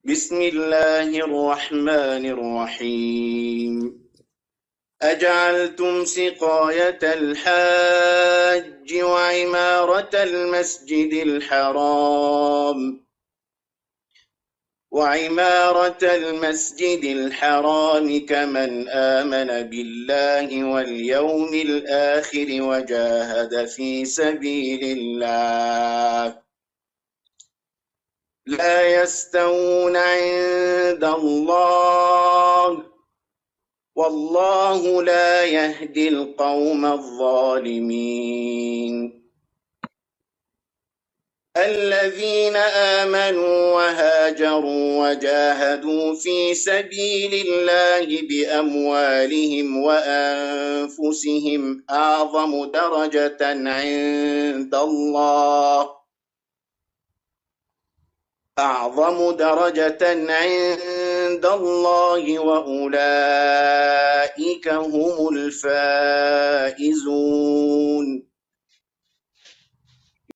بسم الله الرحمن الرحيم. أجعلتم سقاية الحاج وعمارة المسجد الحرام كمن آمن بالله واليوم الآخر وجاهد في سبيل الله لا يستوون عند الله والله لا يهدي القوم الظالمين. الذين آمنوا وهاجروا وجاهدوا في سبيل الله بأموالهم وأنفسهم أعظم درجة عند الله وأولئك هم الفائزون.